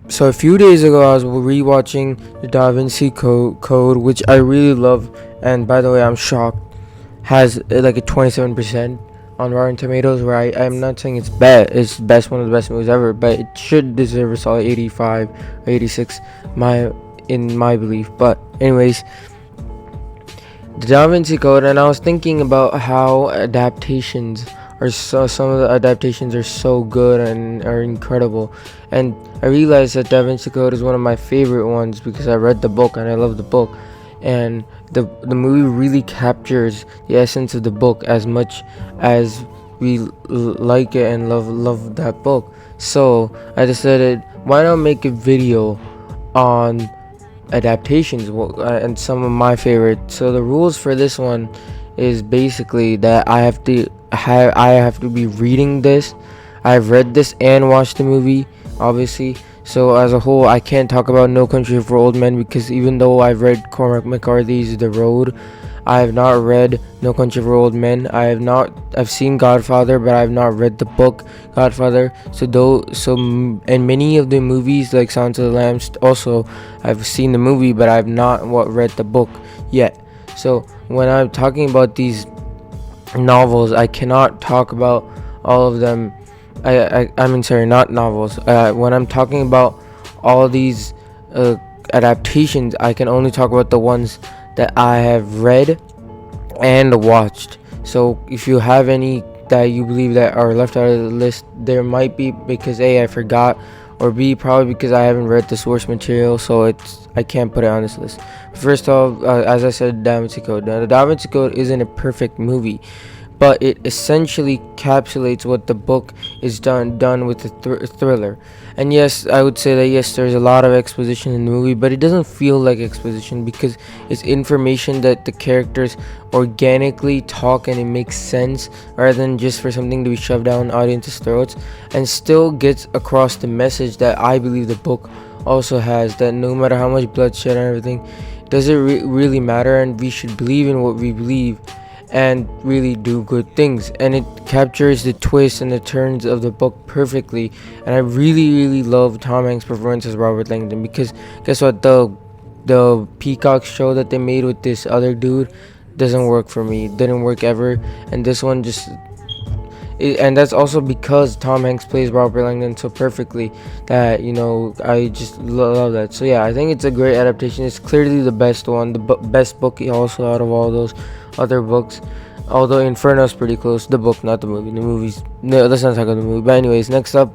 So a few days ago, I was rewatching the Da Vinci Code, which I really love. And by the way, I'm shocked. Has like a 27% on Rotten Tomatoes. Where I'm not saying it's bad. It's best one of the best movies ever, but it should deserve a solid 85 or 86. In my belief. But anyways, the Da Vinci Code, and I was thinking about how adaptations are some of the adaptations are so good and are incredible, and I realized that Da Vinci Code is one of my favorite ones because I read the book and I love the book, and the movie really captures the essence of the book as much as we like it and love that book. So I decided, why not make a video on adaptations, and some of my favorites. So the rules for this one is basically that I have to be reading this. I've read this and watched the movie, obviously. So as a whole, I can't talk about No Country for Old Men because even though I've read Cormac McCarthy's The Road, I have not read No Country for Old Men. I've seen Godfather, but I have not read the book Godfather. And many of the movies like Silence of the Lambs also, I've seen the movie, but I've not read the book yet. So when I'm talking about these novels, I cannot talk about all of them. I mean, sorry, not novels. When I'm talking about all these adaptations, I can only talk about the ones that I have read and watched. So if you have any that you believe that are left out of the list, there might be because A, I forgot, or B, probably because I haven't read the source material, so I can't put it on this list. First off, as I said, Da Vinci Code. Now, the Da Vinci Code isn't a perfect movie, but it essentially encapsulates what the book is done with the thriller. And yes, I would say that yes, there's a lot of exposition in the movie, but it doesn't feel like exposition because it's information that the characters organically talk and it makes sense rather than just for something to be shoved down audience's throats, and still gets across the message that I believe the book also has, that no matter how much bloodshed and everything, does it really matter, and we should believe in what we believe and really do good things. And it captures the twists and the turns of the book perfectly, and I really love Tom Hanks' performance as Robert Langdon, because guess what, the Peacock show that they made with this other dude doesn't work for me. It didn't work ever, and this one just and that's also because Tom Hanks plays Robert Langdon so perfectly that I just love that. So yeah, I think it's a great adaptation. It's clearly the best one, the best book also out of all those other books. Although Inferno is pretty close. The book, not the movie. The movies. No, let's not talk about the movie. But anyways, next up,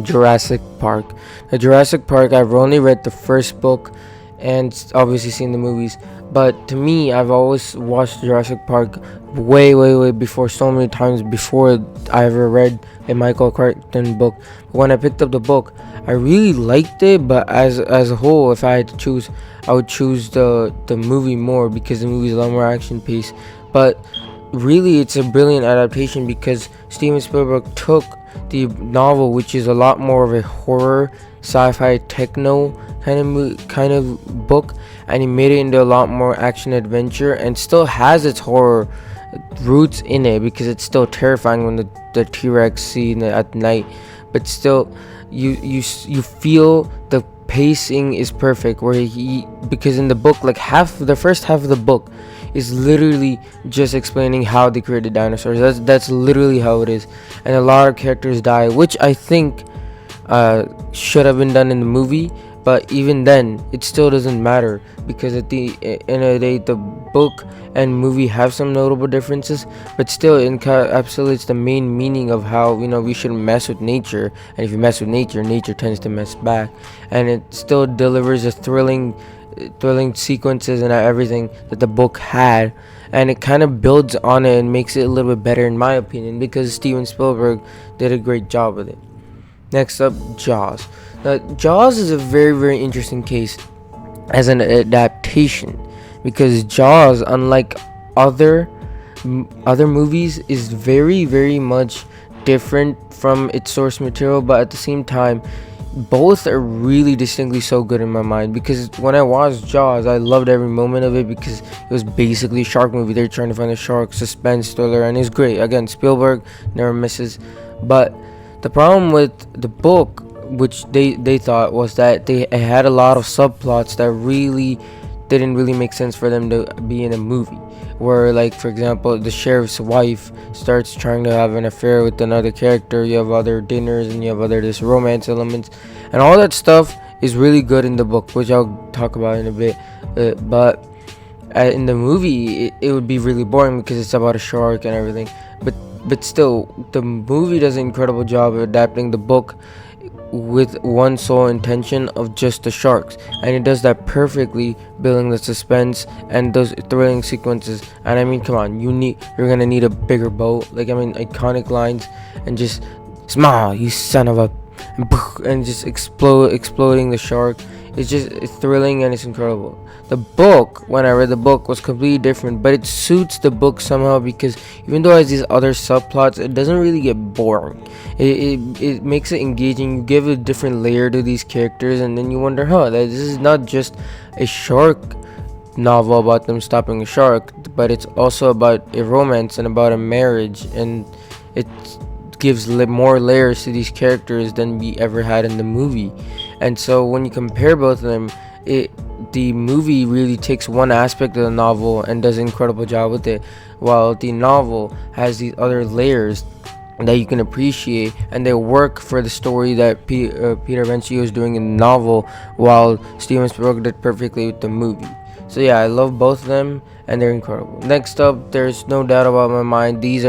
Jurassic Park. The Jurassic Park, I've only read the first book and obviously seen the movies, but to me, I've always watched Jurassic Park way before, so many times before I ever read a Michael Crichton book. When I picked up the book, I really liked it, but as a whole, if I had to choose, I would choose the movie more because the movie is a lot more action paced. But really, it's a brilliant adaptation because Steven Spielberg took the novel, which is a lot more of a horror, sci-fi, techno kind of book, and he made it into a lot more action adventure, and still has its horror roots in it because it's still terrifying when the T-Rex scene at night, but still you feel the pacing is perfect where because in the book, like the first half of the book is literally just explaining how they created dinosaurs. That's literally how it is, and a lot of characters die, which I think should have been done in the movie. But even then, it still doesn't matter because at the end of the day, the book and movie have some notable differences, but still it encapsulates the main meaning of how we shouldn't mess with nature, and if you mess with nature, nature tends to mess back, and it still delivers a thrilling sequences and everything that the book had, and it kind of builds on it and makes it a little bit better in my opinion because Steven Spielberg did a great job with it. Next up, Jaws. Now, Jaws is a very interesting case as an adaptation because Jaws, unlike other movies, is very much different from its source material, but at the same time, both are really distinctly so good in my mind because when I watched Jaws, I loved every moment of it because it was basically a shark movie. They're trying to find a shark, suspense, thriller, and it's great. Again, Spielberg never misses, but the problem with the book which they thought was that they had a lot of subplots that really didn't really make sense for them to be in a movie, where, like, for example, the sheriff's wife starts trying to have an affair with another character. You have other dinners, and you have other this romance elements, and all that stuff is really good in the book, which I'll talk about in a bit. But in the movie, it would be really boring because it's about a shark and everything. But still, the movie does an incredible job of adapting the book with one sole intention of just the sharks, and it does that perfectly, building the suspense and those thrilling sequences. And I mean, come on, you're gonna need a bigger boat, like, I mean, iconic lines, and just smile, you son of a, and just exploding the shark. It's thrilling and it's incredible. The book, when I read the book, was completely different, but it suits the book somehow, because even though it has these other subplots, it doesn't really get boring. It makes it engaging. You give a different layer to these characters, and then you wonder, that this is not just a shark novel about them stopping a shark, but it's also about a romance and about a marriage, and it gives more layers to these characters than we ever had in the movie. And so when you compare both of them, the movie really takes one aspect of the novel and does an incredible job with it, while the novel has these other layers that you can appreciate, and they work for the story that Peter Vencio is doing in the novel, while Steven Spielberg did perfectly with the movie. So yeah, I love both of them, and they're incredible. Next up, there's no doubt about my mind, this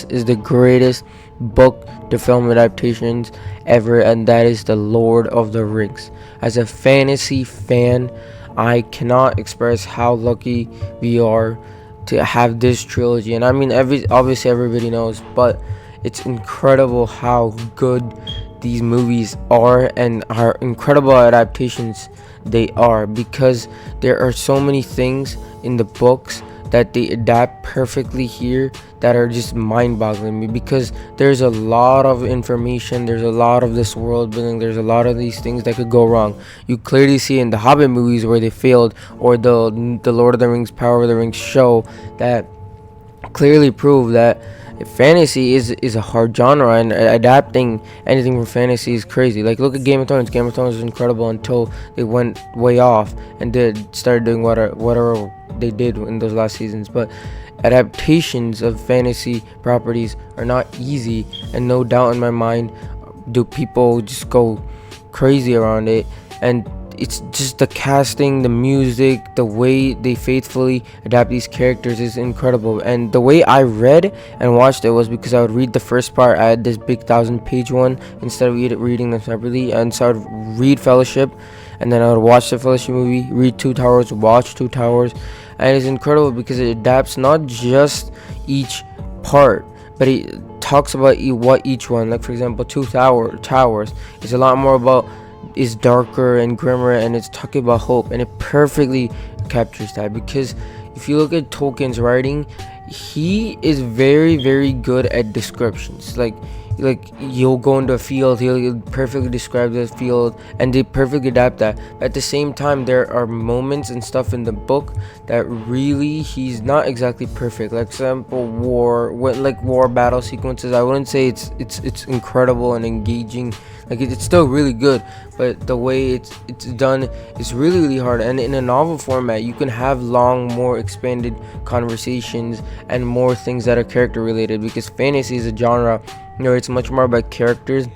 is the greatest book to film adaptations ever, and that is The Lord of the Rings. As a fantasy fan, I cannot express how lucky we are to have this trilogy. And I mean, obviously everybody knows, but it's incredible how good these movies are, and how incredible adaptations they are, because there are so many things in the books that they adapt perfectly here that are just mind-boggling me, because there's a lot of information, there's a lot of this world building, there's a lot of these things that could go wrong. You clearly see in the Hobbit movies where they failed, or the Lord of the Rings, Power of the Rings show, that clearly prove that fantasy is a hard genre, and adapting anything from fantasy is crazy. Like, look at Game of Thrones. Game of Thrones was incredible until they went way off and started doing whatever they did in those last seasons. But adaptations of fantasy properties are not easy, and no doubt in my mind do people just go crazy around it. And it's just the casting, the music, the way they faithfully adapt these characters is incredible. And the way I read and watched it was because I would read the first part. I had this big 1,000-page one instead of reading them separately, and so I would read Fellowship, and then I would watch the Fellowship movie, read Two Towers, watch Two Towers. And it's incredible because it adapts not just each part, but it talks about what each one, like for example, Towers is a lot more about, is darker and grimmer, and it's talking about hope, and it perfectly captures that. Because if you look at Tolkien's writing, he is very, very good at descriptions. Like you'll go into a field, he'll perfectly describe the field, and they perfectly adapt that. But at the same time, there are moments and stuff in the book that really he's not exactly perfect. Like, for example, war battle sequences, I wouldn't say it's incredible and engaging. Like, it's still really good, but the way it's done is really, really hard. And in a novel format, you can have long, more expanded conversations and more things that are character related, because fantasy is a genre, it's much more about characters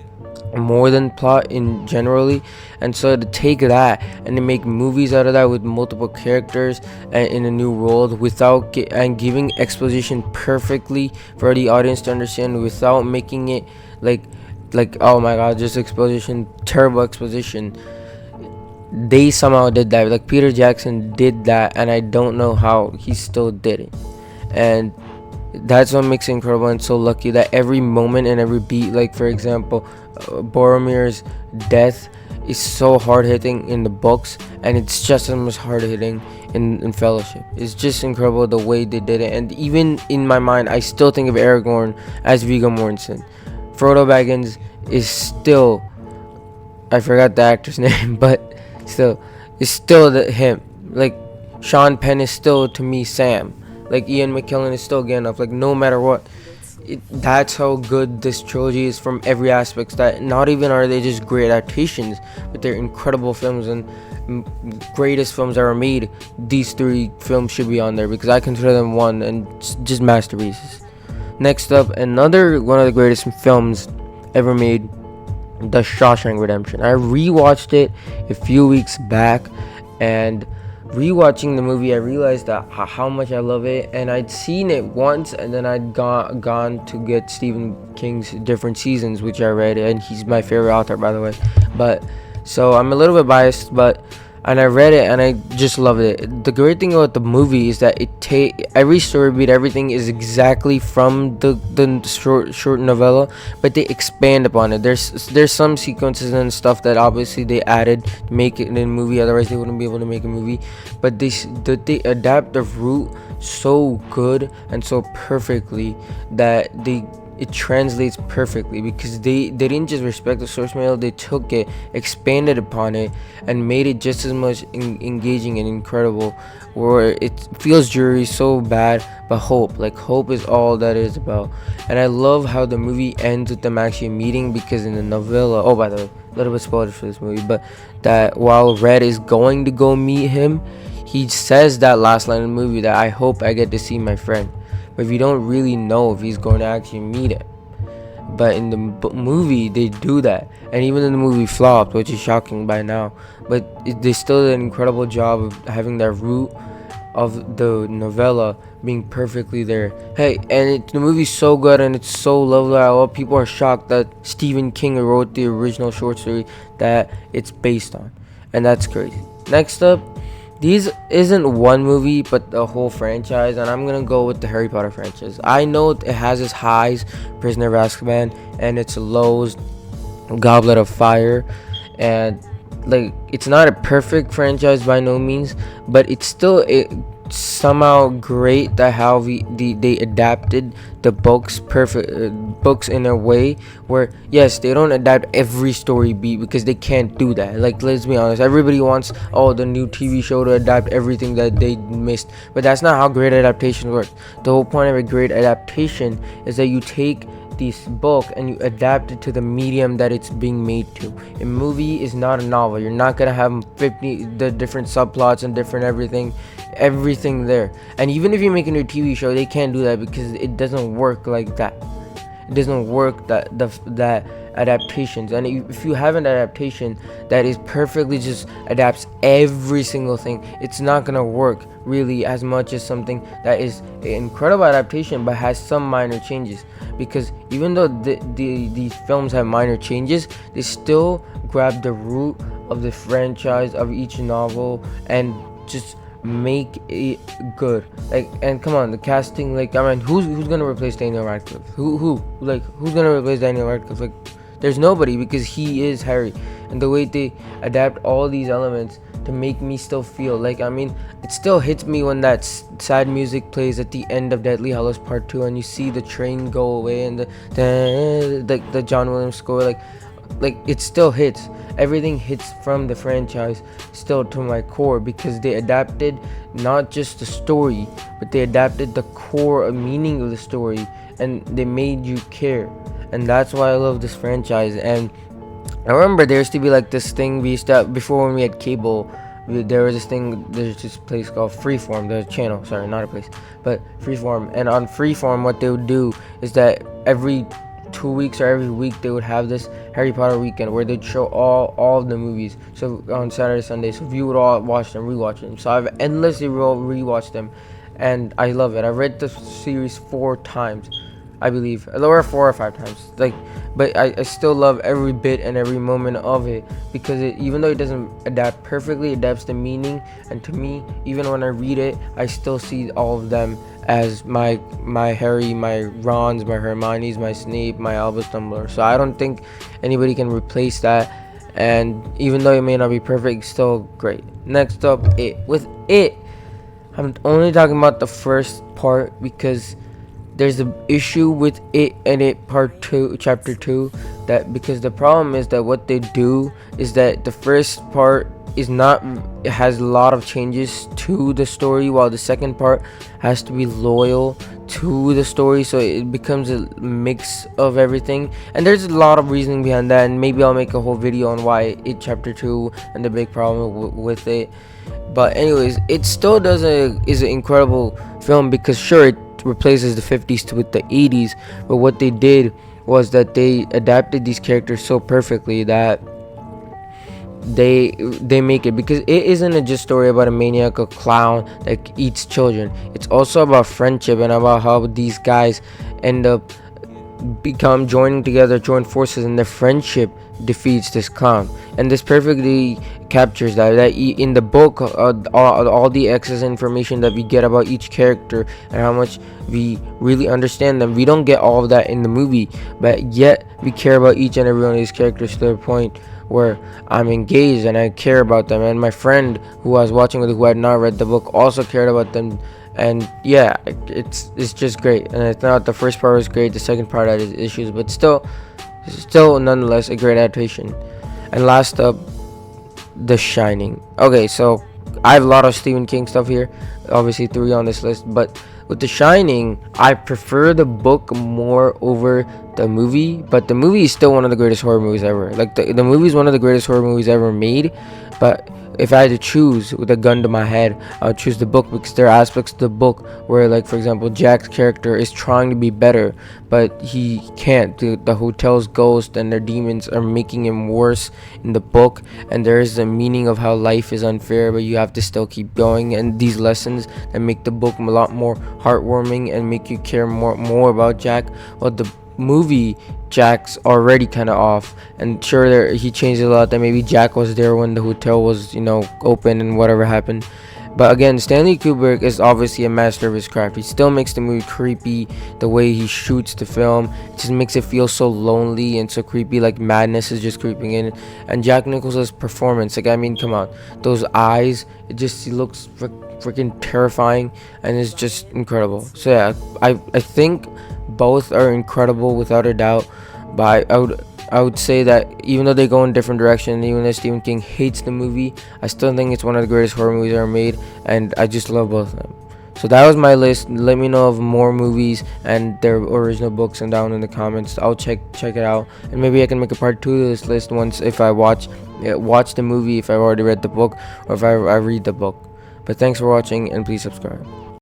more than plot in generally. And so to take that and to make movies out of that with multiple characters and in a new world, without and giving exposition perfectly for the audience to understand, without making it like oh my god, just exposition, terrible exposition, they somehow did that. Like, Peter Jackson did that, and I don't know how he still did it. And that's what makes it incredible and so lucky, that every moment and every beat, like for example, Boromir's death is so hard hitting in the books, and it's just as much hard hitting in Fellowship. It's just incredible the way they did it. And even in my mind, I still think of Aragorn as Viggo Mortensen. Frodo Baggins is still, I forgot the actor's name, but still, it's still him. Like, Sean Penn is still, to me, Sam. Like, Ian McKellen is still Gandalf. Like, no matter what, that's how good this trilogy is from every aspect. That not even are they just great adaptations, but they're incredible films and greatest films ever made. These three films should be on there because I consider them one and just masterpieces. Next up, another one of the greatest films ever made, The Shawshank Redemption. I rewatched it a few weeks back, and rewatching the movie, I realized that how much I love it. And I'd seen it once, and then I'd gone to get Stephen King's different seasons, which I read, and he's my favorite author, by the way. But so I'm a little bit biased, but and I read it and I just loved it. The great thing about the movie is that every story beat, everything is exactly from the short novella, but they expand upon it. There's some sequences and stuff that obviously they added to make it in a movie, otherwise they wouldn't be able to make a movie. But they adapt the route so good and so perfectly that it translates perfectly, because they didn't just respect the source material, they took it, expanded upon it, and made it just as much engaging and incredible, where it feels dreary so bad, but hope is all that is about. And I love how the movie ends with them actually meeting, because in the novella, oh, by the way, a little bit spoilers for this movie, but that while Red is going to go meet him, he says that last line in the movie, that I hope I get to see my friend. But if you don't really know if he's going to actually meet him. But in the movie, they do that. And even though the movie flopped, which is shocking by now, but they still did an incredible job of having that root of the novella being perfectly there. Hey, and the movie's so good and it's so lovely. A lot of people are shocked that Stephen King wrote the original short story that it's based on. And that's crazy. Next up, these isn't one movie, but the whole franchise, and I'm gonna go with the Harry Potter franchise. I know it has its highs, Prisoner of Azkaban, and its lows, Goblet of Fire, and like it's not a perfect franchise by no means, but it's still somehow great that how they adapted the books books in a way where, yes, they don't adapt every story beat, because they can't do that. Like, let's be honest, everybody wants the new TV show to adapt everything that they missed, but that's not how great adaptation works. The whole point of a great adaptation is that you take this book and you adapt it to the medium that it's being made to. A movie is not a novel. You're not gonna have 50 the different subplots and different everything there. And even if you make a new TV show, they can't do that, because it doesn't work like that. It doesn't work that adaptations. And if you have an adaptation that is perfectly just adapts every single thing, it's not gonna work really as much as something that is an incredible adaptation but has some minor changes. Because even though these films have minor changes, they still grab the root of the franchise of each novel and just make it good. Like, and come on, the casting, like, I mean, who's gonna replace Daniel Radcliffe? Who's gonna replace Daniel Radcliffe? Like, there's nobody, because he is Harry. And the way they adapt all these elements to make me still feel like, I mean, it still hits me when that sad music plays at the end of Deathly Hallows Part 2, and you see the train go away, and the John Williams score, like it still hits. Everything hits from the franchise still to my core, because they adapted not just the story, but they adapted the core meaning of the story, and they made you care. And that's why I love this franchise. And I remember there used to be like this thing we used to, before when we had cable, there was there's this place called Freeform, the channel, sorry, not a place, but Freeform. And on Freeform, what they would do is that every 2 weeks or every week they would have this Harry Potter weekend where they'd show all of the movies. So on Saturday, Sunday, so you would all watch them, rewatch them. So I've endlessly rewatched them, and I love it. I read the series 4 times, I believe, or 4 or 5 times. Like, but I still love every bit and every moment of it, because even though it doesn't adapt perfectly, it adapts the meaning. And to me, even when I read it, I still see all of them as my Harry, my Rons, my Hermione's, my Snape, my Albus Dumbledore. So I don't think anybody can replace that. And even though it may not be perfect, it's still great. Next up, with it, I'm only talking about the first part, because there's an issue with it and it part 2, chapter 2, that because the problem is that what they do is that the first part is not, it has a lot of changes to the story, while the second part has to be loyal to the story, so it becomes a mix of everything. And there's a lot of reasoning behind that, and maybe I'll make a whole video on why it chapter 2 and the big problem with it. But anyways, it still is an incredible film, because sure, it replaces the 50s with the 80s, but what they did was that they adapted these characters so perfectly that they make it, because it isn't a just story about a maniac, a clown that eats children. It's also about friendship, and about how these guys end up join forces, and their friendship defeats this clown. And this perfectly captures that in the book, all the excess information that we get about each character and how much we really understand them, we don't get all of that in the movie, but yet we care about each and every one of these characters to the point where I'm engaged and I care about them. And my friend who I was watching with, who had not read the book, also cared about them. And yeah, it's just great. And I thought the first part was great, the second part had its issues, but still nonetheless a great adaptation. And last up, The Shining. Okay, so I have a lot of Stephen King stuff here, obviously 3 on this list, but with The Shining, I prefer the book more over the movie, but the movie is still one of the greatest horror movies ever. Like, the movie is one of the greatest horror movies ever made, but if I had to choose with a gun to my head, I would choose the book, because there are aspects of the book where, like, for example, Jack's character is trying to be better, but he can't. The hotel's ghost and their demons are making him worse in the book, and there is the meaning of how life is unfair, but you have to still keep going, and these lessons that make the book a lot more heartwarming and make you care more about Jack. Well, the movie, Jack's already kind of off, and sure, he changed a lot, that maybe Jack was there when the hotel was, open and whatever happened. But again, Stanley Kubrick is obviously a master of his craft. He still makes the movie creepy. The way he shoots the film, it just makes it feel so lonely and so creepy, like madness is just creeping in. And Jack Nicholson's performance, like, I mean, come on, those eyes, he looks freaking terrifying, and it's just incredible. So yeah, I think both are incredible without a doubt, but I would say that even though they go in different directions, even though Stephen King hates the movie, I still think it's one of the greatest horror movies ever made, and I just love both of them. So that was my list. Let me know of more movies and their original books and down in the comments. I'll check it out, and maybe I can make a part 2 of this list once, if I watch the movie, if I've already read the book, or if I read the book. But thanks for watching, and please subscribe.